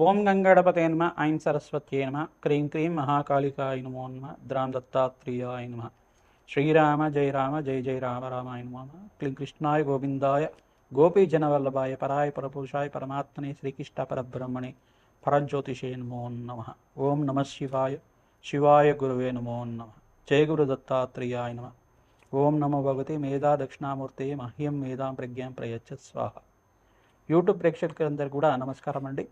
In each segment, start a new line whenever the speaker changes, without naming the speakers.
ఓం గంగణపతే నమ ఐం సరస్వత్యే నమ క్రీం క్రీం మహాకాళికాయ నమో నమ ద్రాం దత్తాత్రేయాయ నమ శ్రీరామ జయ జయ రామ రామాయ నమో నమ క్లీం కృష్ణాయ గోవిందాయ గోపీజనవల్లభాయ పరాయ పరపురుషాయ పరమాత్మనే శ్రీకృష్ణ పరబ్రహ్మణే పరజ్యోతిషే నమో నమ ఓం నమ శివాయ శివాయ గురువే నమో నమ జయ గురు దత్తాత్రేయాయ నమ ఓం నమో భగవతే మేధా దక్షిణామూర్తే మహ్యం మేధాం ప్రజ్ఞాం ప్రయచ్చ స్వాహ. యూట్యూబ్ ప్రేక్షకులందరూ కూడా నమస్కారం అండి.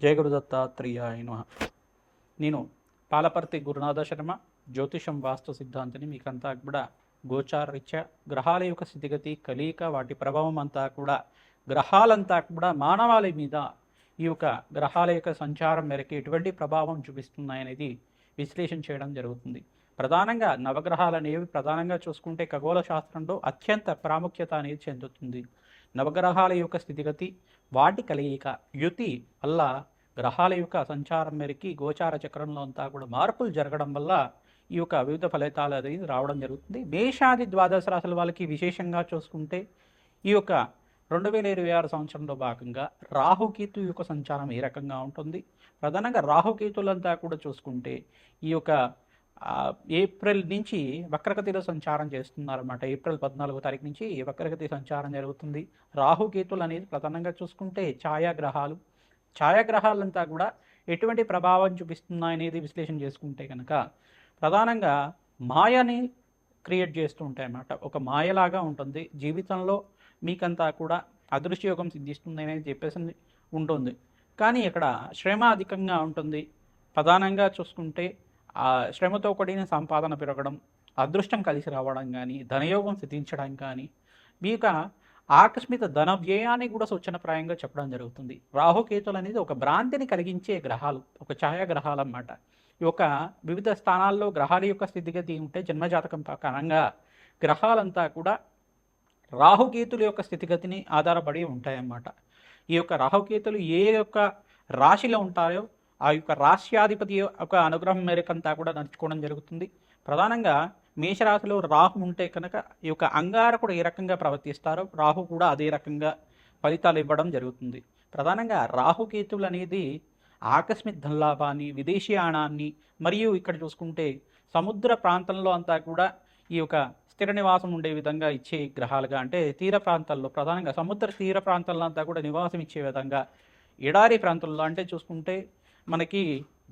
జయ గురు దత్తాత్రేయాయ నమః. నేను పాలపర్తి గురునాథ శర్మ, జ్యోతిషం వాస్తు సిద్ధాంతిని. మీకంతా కూడా గోచారరీత్యా గ్రహాల యొక్క స్థితిగతి, కలియిక, వాటి ప్రభావం అంతా కూడా గ్రహాలంతా కూడా మానవాళి మీద ఈ యొక్క గ్రహాల యొక్క సంచారం మేరకు ఎటువంటి ప్రభావం చూపిస్తున్నాయనేది విశ్లేషణ చేయడం జరుగుతుంది. ప్రధానంగా నవగ్రహాలు అనేవి ప్రధానంగా చూసుకుంటే ఖగోళ శాస్త్రంలో అత్యంత ప్రాముఖ్యత అనేది చెందుతుంది. నవగ్రహాల యొక్క స్థితిగతి, వాటి కలయిక, యుతి వల్ల గ్రహాల యొక్క సంచారం మేరకు గోచార చక్రంలో అంతా కూడా మార్పులు జరగడం వల్ల ఈ యొక్క వివిధ ఫలితాలు అనేది రావడం జరుగుతుంది. మేషాది ద్వాదశ రాశుల వాళ్ళకి విశేషంగా చూసుకుంటే ఈ యొక్క 2026 సంవత్సరంలో భాగంగా రాహుకేతు యొక్క సంచారం ఏ రకంగా ఉంటుంది. ప్రధానంగా రాహుకేతులంతా కూడా చూసుకుంటే ఈ యొక్క ఏప్రిల్ నుంచి వక్రగతిలో సంచారం చేస్తున్నారన్నమాట. ఏప్రిల్ 14వ తారీఖు నుంచి వక్రగతి సంచారం జరుగుతుంది. రాహుకేతులు అనేది ప్రధానంగా చూసుకుంటే ఛాయాగ్రహాలు. ఛాయాగ్రహాలంతా కూడా ఎటువంటి ప్రభావం చూపిస్తున్నాయనేది విశ్లేషణ చేసుకుంటే కనుక ప్రధానంగా మాయని క్రియేట్ చేస్తూ ఉంటాయి అన్నమాట. ఒక మాయలాగా ఉంటుంది. జీవితంలో మీకంతా కూడా అదృష్టయోగం సిద్ధిస్తుంది అనేది చెప్పేసి ఉంటుంది. కానీ ఇక్కడ శ్రమ అధికంగా ఉంటుంది. ప్రధానంగా చూసుకుంటే ఆ శ్రమతో కూడిన సంపాదన పెరగడం, అదృష్టం కలిసి రావడం కానీ, ధనయోగం సిద్ధించడం కానీ, మీకు ఆకస్మిక ధన వ్యయాన్ని కూడా సూచనప్రాయంగా చెప్పడం జరుగుతుంది. రాహుకేతులు అనేది ఒక భ్రాంతిని కలిగించే గ్రహాలు, ఒక ఛాయాగ్రహాలు అన్నమాట. ఈ యొక్క వివిధ స్థానాల్లో గ్రహాల యొక్క స్థితిగతి ఉంటే జన్మజాతకం ప్రకారంగా గ్రహాలంతా కూడా రాహుకేతుల యొక్క స్థితిగతిని ఆధారపడి ఉంటాయన్నమాట. ఈ యొక్క రాహుకేతులు ఏ యొక్క రాశిలో ఉంటాయో ఆ యొక్క రాశ్యాధిపతి యొక్క అనుగ్రహం మేరకంతా కూడా నడుచుకోవడం జరుగుతుంది. ప్రధానంగా మేషరాశిలో రాహు ఉంటే కనుక ఈ యొక్క అంగారకుడు ఏ రకంగా ప్రవర్తిస్తారో రాహు కూడా అదే రకంగా ఫలితాలు ఇవ్వడం జరుగుతుంది. ప్రధానంగా రాహుకేతువులు అనేది ఆకస్మిక ధనలాభాన్ని, విదేశీయానాన్ని, మరియు ఇక్కడ చూసుకుంటే సముద్ర ప్రాంతంలో అంతా కూడా ఈ యొక్క స్థిర నివాసం ఉండే విధంగా ఇచ్చే గ్రహాలుగా, అంటే తీర ప్రాంతాల్లో ప్రధానంగా సముద్ర తీర ప్రాంతాల్లో అంతా కూడా నివాసం ఇచ్చే విధంగా, ఎడారి ప్రాంతంలో అంటే చూసుకుంటే మనకి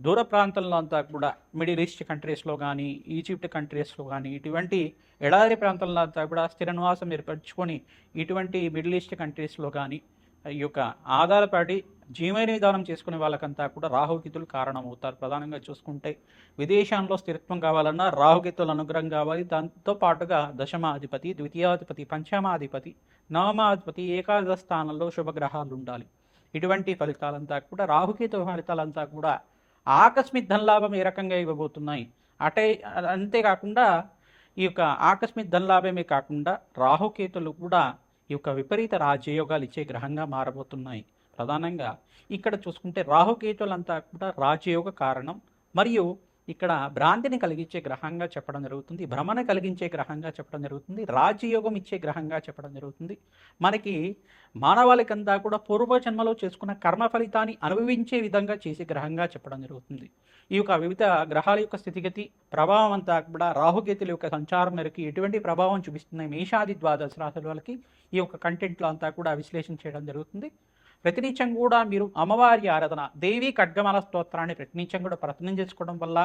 దూర ప్రాంతంలో అంతా కూడా మిడిల్ ఈస్ట్ కంట్రీస్లో కానీ, ఈజిప్ట్ కంట్రీస్లో కానీ, ఇటువంటి ఎడారి ప్రాంతంలో అంతా కూడా స్థిర నివాసం ఏర్పరచుకొని ఇటువంటి మిడిల్ ఈస్ట్ కంట్రీస్లో కానీ ఈ యొక్క ఆధారపడి జీవన విధానం చేసుకునే వాళ్ళకంతా కూడా రాహుకేతులు కారణమవుతారు. ప్రధానంగా చూసుకుంటే విదేశాల్లో స్థిరత్వం కావాలన్నా రాహుకేతుల అనుగ్రహం కావాలి. దాంతో పాటుగా దశమాధిపతి, ద్వితీయాధిపతి, పంచమాధిపతి, నవమాధిపతి, ఏకాదశ స్థానంలో శుభగ్రహాలు ఉండాలి. ఇటువంటి ఫలితాలంతా కూడా రాహుకేతు ఫలితాలంతా కూడా ఆకస్మిక ధనలాభం ఏ రకంగా ఇవ్వబోతున్నాయి. అంతేకాకుండా ఈ యొక్క ఆకస్మిక ధనలాభమే కాకుండా రాహుకేతులు కూడా ఈ యొక్క విపరీత రాజయోగాలు ఇచ్చే గ్రహంగా మారబోతున్నాయి. ప్రధానంగా ఇక్కడ చూసుకుంటే రాహుకేతులంతా కూడా రాజయోగ కారణం, మరియు ఇక్కడ భ్రాంతిని కలిగించే గ్రహంగా చెప్పడం జరుగుతుంది, భ్రమణ కలిగించే గ్రహంగా చెప్పడం జరుగుతుంది, రాజయోగం ఇచ్చే గ్రహంగా చెప్పడం జరుగుతుంది. మనకి మానవాళికంతా కూడా పూర్వజన్మలో చేసుకున్న కర్మ ఫలితాన్ని అనుభవించే విధంగా చేసే గ్రహంగా చెప్పడం జరుగుతుంది. ఈ యొక్క వివిధ గ్రహాల యొక్క స్థితిగతి ప్రభావం అంతా కూడా రాహుకేతుల యొక్క సంచారం మేరకు ఎటువంటి ప్రభావం చూపిస్తున్నాయి మేషాది ద్వాదశ రాశుల వాళ్ళకి ఈ యొక్క కంటెంట్లో అంతా కూడా విశ్లేషణ చేయడం జరుగుతుంది. ప్రతినిత్యం కూడా మీరు అమ్మవారి ఆరాధన, దేవీ ఖడ్గమాల స్తోత్రాన్ని ప్రతినిత్యం కూడా ప్రయత్నం చేసుకోవడం వల్ల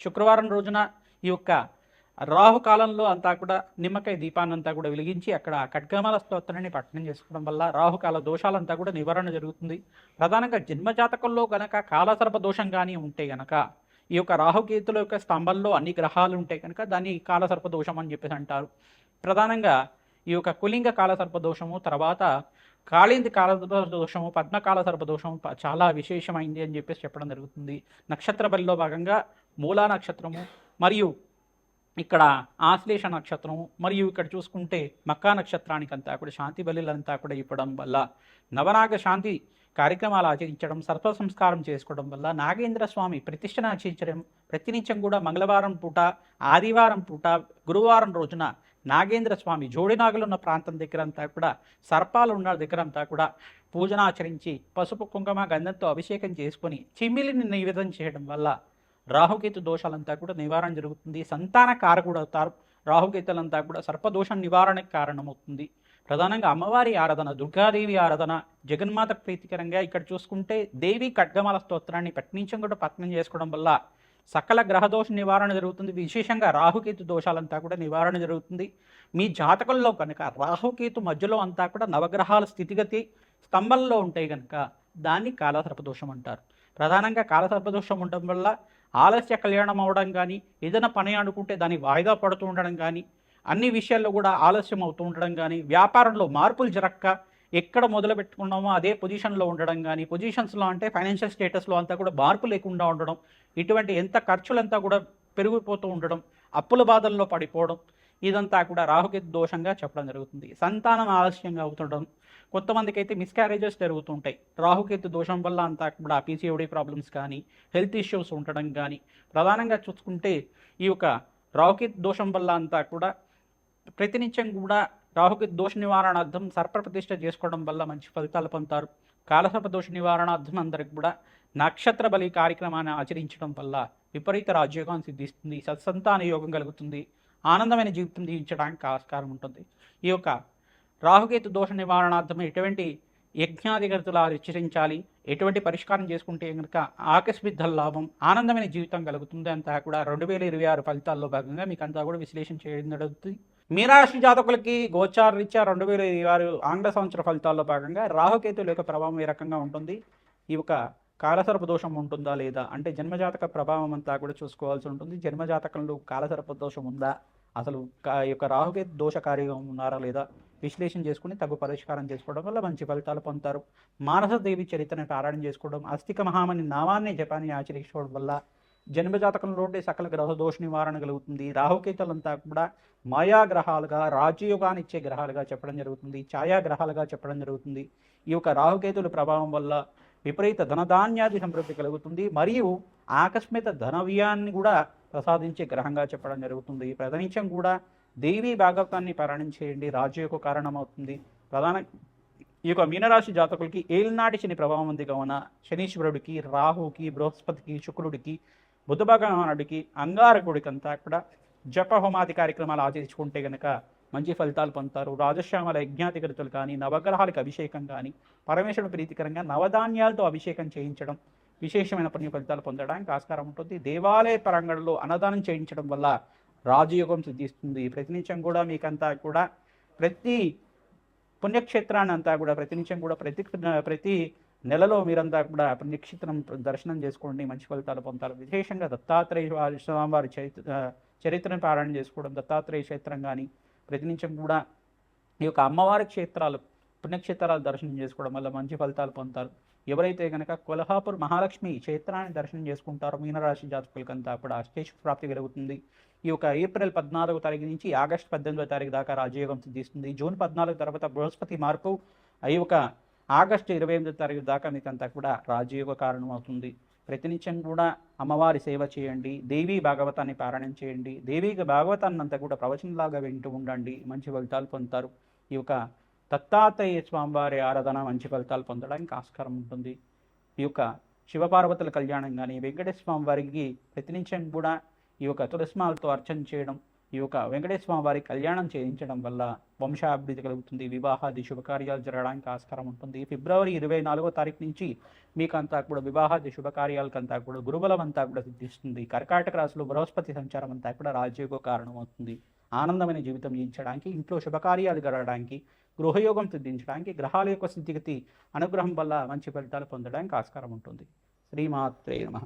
శుక్రవారం రోజున ఈ యొక్క రాహుకాలంలో అంతా కూడా నిమ్మకాయ దీపాన్ని అంతా కూడా వెలిగించి అక్కడ ఖడ్గమాల స్తోత్రాన్ని పఠనం చేసుకోవడం వల్ల రాహుకాల దోషాలంతా కూడా నివారణ జరుగుతుంది. ప్రధానంగా జన్మజాతకంలో గనక కాలసర్ప దోషం కానీ ఉంటే గనక ఈ యొక్క రాహుకేతుల యొక్క స్తంభంలో అన్ని గ్రహాలు ఉంటే కనుక దాన్ని కాలసర్ప దోషం అని చెప్పేసి అంటారు. ప్రధానంగా ఈ యొక్క కులింగ కాలసర్ప దోషము, తర్వాత కాళింది కాల దోషము, పద్మకాల సర్పదోషము చాలా విశేషమైంది అని చెప్పేసి చెప్పడం జరుగుతుంది. నక్షత్ర బలిలో భాగంగా మూలా నక్షత్రము, మరియు ఇక్కడ ఆశ్లేష నక్షత్రము, మరియు ఇక్కడ చూసుకుంటే మక్కా నక్షత్రానికి అంతా కూడా శాంతి బలిలంతా కూడా ఇవ్వడం వల్ల, నవనాగ శాంతి కార్యక్రమాలు ఆచరించడం, సర్ప సంస్కారం చేసుకోవడం వల్ల, నాగేంద్ర స్వామి ప్రతిష్టన ఆచరించడం, ప్రతినిత్యం కూడా మంగళవారం పూట, ఆదివారం పూట, గురువారం రోజున నాగేంద్ర స్వామి జోడినాగులు ఉన్న ప్రాంతం దగ్గర అంతా కూడా, సర్పాలు ఉన్న దగ్గర అంతా కూడా పూజనాచరించి పసుపు కుంకుమ గంధంతో అభిషేకం చేసుకొని చిమ్మిలిని నివేదన చేయడం వల్ల రాహుకేతు దోషాలంతా కూడా నివారణ జరుగుతుంది. సంతాన కారకుడు అవుతారు. రాహుకేతులంతా కూడా సర్పదోషం నివారణకు కారణమవుతుంది. ప్రధానంగా అమ్మవారి ఆరాధన, దుర్గాదేవి ఆరాధన, జగన్మాత ప్రీతికరంగా ఇక్కడ చూసుకుంటే దేవి ఖడ్గమాల స్తోత్రాన్ని పట్నించం కూడా పఠనం చేసుకోవడం వల్ల సకల గ్రహదోష నివారణ జరుగుతుంది. విశేషంగా రాహుకేతు దోషాలంతా కూడా నివారణ జరుగుతుంది. మీ జాతకంలో కనుక రాహుకేతు మధ్యలో అంతా కూడా నవగ్రహాల స్థితిగతి స్తంభంలో ఉంటాయి కనుక దాన్ని కాలసర్పదోషం అంటారు. ప్రధానంగా కాలసర్పదోషం ఉండడం వల్ల ఆలస్య కళ్యాణం అవడం కానీ, ఏదైనా పని అనుకుంటే దాన్ని వాయిదా పడుతూ ఉండడం కానీ, అన్ని విషయాల్లో కూడా ఆలస్యం అవుతూ ఉండడం కానీ, వ్యాపారంలో మార్పులు జరక్క ఎక్కడ మొదలు పెట్టుకున్నామో అదే పొజిషన్లో ఉండడం కానీ, పొజిషన్స్లో అంటే ఫైనాన్షియల్ స్టేటస్లో అంతా కూడా మార్పు లేకుండా ఉండడం, ఇటువంటి ఎంత ఖర్చులంతా కూడా పెరిగిపోతూ ఉండడం, అప్పుల బాధల్లో పడిపోవడం, ఇదంతా కూడా రాహుకేతు దోషంగా చెప్పడం జరుగుతుంది. సంతానం ఆలస్యంగా అవుతుండడం, కొంతమందికి అయితే మిస్క్యారేజెస్ జరుగుతుంటాయి. రాహుకేతు దోషం వల్ల అంతా కూడా పీసీఓడి ప్రాబ్లమ్స్ కానీ, హెల్త్ ఇష్యూస్ ఉండడం కానీ, ప్రధానంగా చూసుకుంటే ఈ యొక్క రాహుకేతు దోషం వల్ల అంతా కూడా ప్రతినిత్యం కూడా రాహుకేతు దోష నివారణార్థం సర్పప్రతిష్ఠ చేసుకోవడం వల్ల మంచి ఫలితాలు పొందుతారు. కాలసర్ప దోష నివారణార్థం అందరికి కూడా నక్షత్ర బలి కార్యక్రమాన్ని ఆచరించడం వల్ల విపరీత రాజయోగం సిద్ధిస్తుంది. సత్సంతాన యోగం కలుగుతుంది. ఆనందమైన జీవితం జీవించడానికి ఆస్కారం ఉంటుంది. ఈ యొక్క రాహుకేతు దోష నివారణార్థం ఎటువంటి యజ్ఞాధిగతులు ఆచరించాలి, ఎటువంటి పరిష్కారం చేసుకుంటే కనుక ఆకస్మిక లాభం, ఆనందమైన జీవితం కలుగుతుంది అంతా కూడా 2026 ఫలితాల్లో భాగంగా మీకు అంతా కూడా విశ్లేషణ చేయడం జరుగుతుంది. మీనరాశి జాతకులకి గోచార రీత్యా 2026 ఆంగ్ల సంవత్సర ఫలితాల్లో భాగంగా రాహుకేతుల యొక్క ప్రభావం ఏ రకంగా ఉంటుంది, ఈ యొక్క కాలసర్ప దోషం ఉంటుందా లేదా అంటే జన్మజాతక ప్రభావం అంతా కూడా చూసుకోవాల్సి ఉంటుంది. జన్మజాతకంలో కాలసర్ప దోషం ఉందా, అసలు ఈ యొక్క రాహుకేతు దోషకారిగా ఉన్నారా లేదా విశ్లేషణ చేసుకుని తగు పరిష్కారం చేసుకోవడం వల్ల మంచి ఫలితాలు పొందుతారు. మానసదేవి చరిత్రను పారాయణ చేసుకోవడం, అస్తిక మహామణి నామాన్ని జపాన్ని ఆచరించుకోవడం వల్ల జన్మజాతకంలో ఉండే సకల గ్రహ దోష నివారణ కలుగుతుంది. రాహుకేతులంతా కూడా మాయాగ్రహాలుగా, రాజయోగాన్ని ఇచ్చే గ్రహాలుగా చెప్పడం జరుగుతుంది, ఛాయాగ్రహాలుగా చెప్పడం జరుగుతుంది. ఈ యొక్క రాహుకేతుల ప్రభావం వల్ల విపరీత ధనధాన్యాది సమృద్ధి కలుగుతుంది. మరియు ఆకస్మిక ధనవ్యాన్ని కూడా ప్రసాదించే గ్రహంగా చెప్పడం జరుగుతుంది. ప్రతినిత్యం కూడా దేవీ భాగవతాన్ని పారాయణం చేయండి, రాజయోగ కారణమవుతుంది. ప్రధాన ఈ యొక్క మీనరాశి జాతకులకి ఏలినాటి శని ప్రభావం ఉంది కావున శనీశ్వరుడికి, రాహుకి, బృహస్పతికి, శుక్రుడికి, బుధ భగవానుడికి, అంగారకుడికి అంతా కూడా జప హోమాది కార్యక్రమాలు ఆచరించుకుంటే కనుక మంచి ఫలితాలు పొందుతారు. రాజశ్యామల యజ్ఞాధికృతులు కానీ, నవగ్రహాలకు అభిషేకం కానీ, పరమేశ్వరుడు ప్రీతికరంగా నవధాన్యాలతో అభిషేకం చేయించడం విశేషమైన పుణ్య ఫలితాలు పొందడానికి ఆస్కారం ఉంటుంది. దేవాలయ పరంగంలో అన్నదానం చేయించడం వల్ల రాజయోగం సిద్ధిస్తుంది. ప్రతినిత్యం కూడా మీకంతా కూడా ప్రతి పుణ్యక్షేత్రాన్ని అంతా కూడా ప్రతినిత్యం కూడా ప్రతి నెలలో మీరంతా కూడా పుణ్యక్షేత్రం దర్శనం చేసుకోండి, మంచి ఫలితాలు పొందుతారు. విశేషంగా దత్తాత్రేయ స్వామివారి చరిత్రను పారాయణ చేసుకోవడం, దత్తాత్రేయ క్షేత్రం కానీ ప్రతినిత్యం కూడా ఈ యొక్క అమ్మవారి క్షేత్రాలు, పుణ్యక్షేత్రాలు దర్శనం చేసుకోవడం వల్ల మంచి ఫలితాలు పొందుతారు. ఎవరైతే కనుక కొల్హాపూర్ మహాలక్ష్మి క్షేత్రాన్ని దర్శనం చేసుకుంటారో మీనరాశి జాతకులకంతా కూడా అష్టైశ్వర్య ప్రాప్తి కలుగుతుంది. ఈ యొక్క ఏప్రిల్ 14వ తారీఖు నుంచి ఆగస్టు 18వ తారీఖు దాకా రాజయోగం సిద్ధిస్తుంది. జూన్ 14 తర్వాత బృహస్పతి మార్పు ఈ యొక్క ఆగస్టు 28వ తారీఖు దాకా మీకంతా కూడా రాజయోగ కారణం అవుతుంది. ప్రతినిత్యం కూడా అమ్మవారి సేవ చేయండి, దేవీ భాగవతాన్ని పారాయణం చేయండి, దేవీ భాగవతాన్ని అంతా కూడా ప్రవచనలాగా వింటూ ఉండండి, మంచి ఫలితాలు పొందుతారు. ఈ యొక్క దత్తాత్రేయ స్వామివారి ఆరాధన మంచి ఫలితాలు పొందడానికి ఆస్కారం ఉంటుంది. ఈ యొక్క శివపార్వతుల కళ్యాణం కానీ, వెంకటేశ్వర స్వామి వారికి ప్రతినిత్యం కూడా ఈ యొక్క తులసిమాలతో అర్చన చేయడం, ఈ యొక్క వెంకటేశ్వర స్వామి వారి కళ్యాణం చేయించడం వల్ల వంశాభివృద్ధి కలుగుతుంది. వివాహాది శుభకార్యాలు జరగడానికి ఆస్కారం ఉంటుంది. ఫిబ్రవరి 24వ తారీఖు నుంచి మీకంతా కూడా వివాహాది శుభకార్యాలకంతా కూడా గురుబలం అంతా కూడా సిద్ధిస్తుంది. కర్కాటక రాశిలో బృహస్పతి సంచారం అంతా కూడా రాజయోగ కారణమవుతుంది. ఆనందమైన జీవితం జీవించడానికి, ఇంట్లో శుభకార్యాలు జరగడానికి, గృహయోగం సిద్ధించడానికి, గ్రహాల యొక్క స్థితిగతి అనుగ్రహం వల్ల మంచి ఫలితాలు పొందడానికి ఆస్కారం ఉంటుంది. శ్రీమాత్రే నమః.